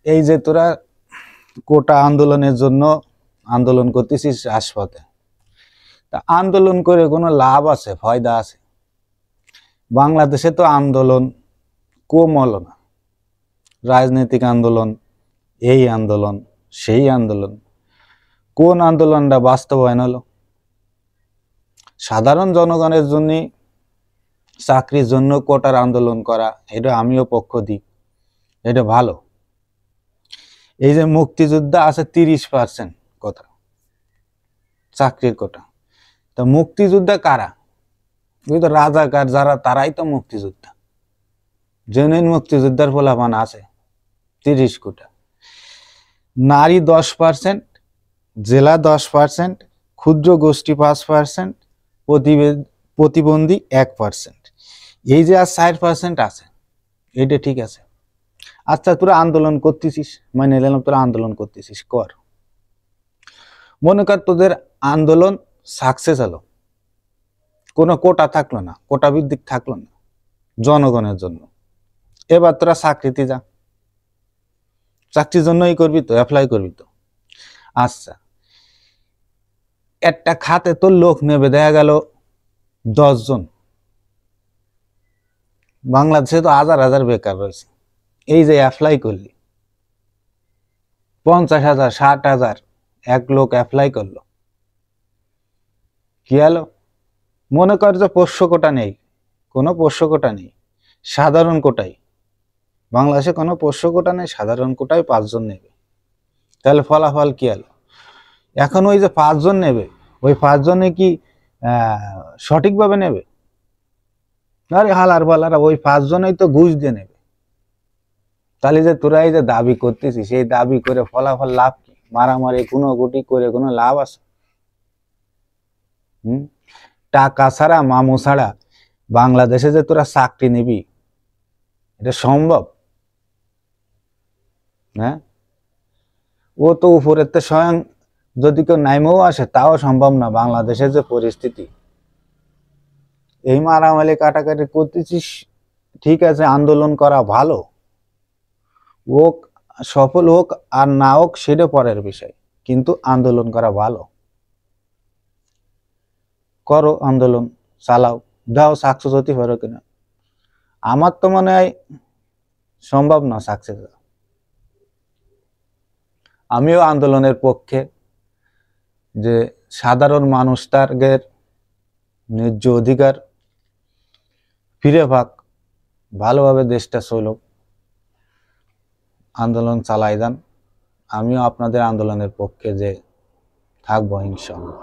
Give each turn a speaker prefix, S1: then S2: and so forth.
S1: এই যে তোরা কোটা আন্দোলনের জন্য আন্দোলন করতেছিস রাজপথে, তা আন্দোলন করে কোনো লাভ আছে, ফায়দা আছে? বাংলাদেশে তো আন্দোলন কম হলো না। রাজনৈতিক আন্দোলন, এই আন্দোলন, সেই আন্দোলন, কোন আন্দোলনটা বাস্তবায়ন হলো? সাধারণ জনগণের জন্য চাকরির জন্য কোটার আন্দোলন করা, এটা আমিও পক্ষ দিই, এটা ভালো। এই যে মুক্তিযোদ্ধা আছে 30% কোটা, চাকরির কোটা, তা মুক্তিযোদ্ধা কারা? ওই তো রাজাকার যারা, তারাই তো মুক্তিযোদ্ধা। জেনুইন মুক্তিযোদ্ধার ফলাফল আছে 30 কোটা। নারী 10%, জেলা 10%, ক্ষুদ্র গোষ্ঠী 5%, প্রতিবন্ধী 1%। এই যে আর 4% আছে, এইটা ঠিক আছে। আচ্ছা, তোরা আন্দোলন করতেছিস, মানে নিলাম তোরা আন্দোলন করতেছিস, কর। মনে কর তোদের আন্দোলন সাকসেস হলো, কোনো কোটা থাকলো না, কোটা ভিত্তিক থাকলো না জনগণের জন্য। এবার তোরা চাকরিতে যা, চাকরির জন্যই করবি তো, অ্যাপ্লাই করবি তো। আচ্ছা, একটা খাতে তোর লোক নেবে, দেখা গেল 10 জন। বাংলাদেশে তো হাজার হাজার বেকার রয়েছে। এই যে অ্যাপ্লাই করলি, 50,000, 60,000 এক লোক অ্যাপ্লাই করলো, কি হলো? মনে কর যে পোষ্য কোটা নেই, কোনো পোষ্য কোটা নেই, সাধারণ কোটাই। বাংলাদেশে কোনো পোষ্য কোটা নেই, সাধারণ কোটায় 5 জন নেবে। তাহলে ফলাফল কি হলো? এখন ওই যে 5 জন নেবে, ওই 5 জনে কি সঠিকভাবে নেবে? আরে হালার বালারা, ওই 5 জনেই তো ঘুষ দিয়ে নেবে। তাহলে যে তোরা এই যে দাবি করতেছিস, সেই দাবি করে ফলাফল লাভ কি? মারামারি গুটি করে কোনো লাভ আছে? টাকা ছাড়া, মামু ছাড়া বাংলাদেশে যে তোরা চাকরি নিবি, এটা সম্ভব? হ্যাঁ, ও তো উপরের তো স্বয়ং যদি কেউ নাইমেও আসে, তাও সম্ভব না। বাংলাদেশের যে পরিস্থিতি, এই মারামারি কাটাকাটি করতেছিস, ঠিক আছে, আন্দোলন করা ভালো, হোক সফল হোক আর না হোক সেটা পরের বিষয়, কিন্তু আন্দোলন করা ভালো। করো আন্দোলন, চালাও, দাও সাকসেস হতে পারো কিনা। আমার তো মনে হয় সম্ভব না সাকসেস। আমিও আন্দোলনের পক্ষে, যে সাধারণ মানুষ তাদের ন্যায্য অধিকার ফিরে পাক, ভালোভাবে দেশটা চলুক, আন্দোলন চালাই যান। আমিও আপনাদের আন্দোলনের পক্ষে যে থাকবো ইনশাআল্লাহ।